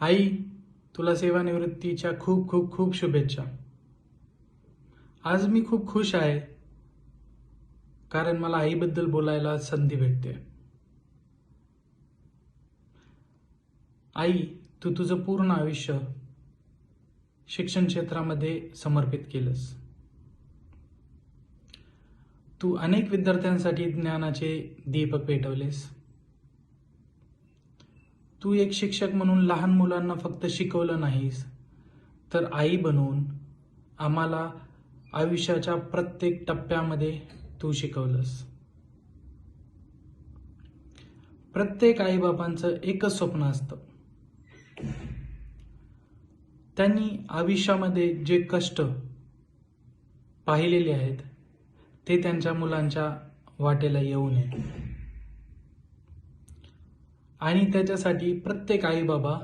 आई, तुला सेवानिवृत्तीच्या खूप खूप खूप शुभेच्छा. आज मी खूप खुश आहे कारण मला आईबद्दल बोलायला संधी भेटते. आई, तू तुझं पूर्ण आयुष्य शिक्षण क्षेत्रामध्ये समर्पित केलंस. तू अनेक विद्यार्थ्यांसाठी ज्ञानाचे दीपक पेटवलेस. तू एक शिक्षक म्हणून लहान मुलांना फक्त शिकवलं नाहीस, तर आई बनून आम्हाला आयुष्याच्या प्रत्येक टप्प्यामध्ये तू शिकवलंस. प्रत्येक आईबाबांचं एकच स्वप्न असतं. त्यांनी आयुष्यामध्ये जे कष्ट पाहिलेले आहेत ते त्यांच्या मुलांच्या वाटेला येऊ नये, आणि त्याच्यासाठी प्रत्येक आई बाबा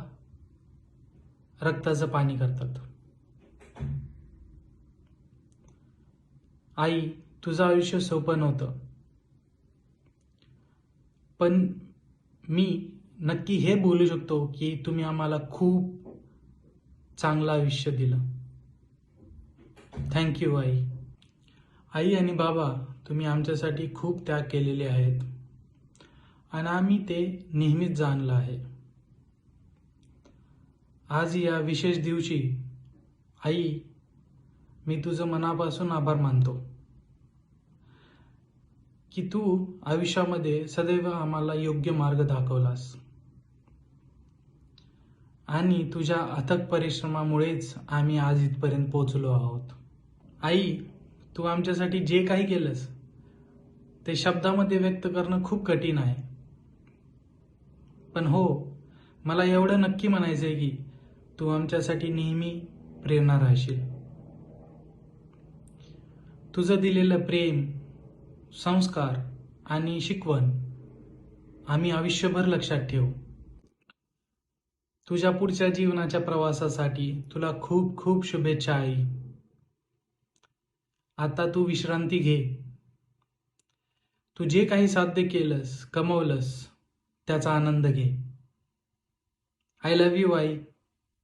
रक्ताचं पाणी करतात. आई, तुझं आयुष्य सोपं नव्हतं, पण मी नक्की हे बोलू शकतो की तुम्ही आम्हाला खूप चांगलं आयुष्य दिलं. थँक्यू आई. आई आणि बाबा, तुम्ही आमच्यासाठी खूप त्याग केलेले आहेत आणि आम्ही ते नेहमीच जाणलं आहे. आज या विशेष दिवशी आई, मी तुझं मनापासून आभार मानतो की तू आयुष्यामध्ये सदैव आम्हाला योग्य मार्ग दाखवलास आणि तुझ्या अथक परिश्रमामुळेच आम्ही आज इथपर्यंत पोहोचलो आहोत. आई, तू आमच्यासाठी जे काही केलंस ते शब्दामध्ये व्यक्त करणं खूप कठीण आहे, पण हो, मला एवढं नक्की म्हणायचंय की तू आमच्यासाठी नेहमी प्रेरणा राहशील. तुझं दिलेलं प्रेम, संस्कार आणि शिकवण आम्ही आयुष्यभर लक्षात ठेवू. तुझ्या पुढच्या जीवनाच्या प्रवासासाठी तुला खूप खूप शुभेच्छा आई. आता तू विश्रांती घे. तू जे काही साध्य केलंस, कमवलंस, त्याचा आनंद घे. I love you I.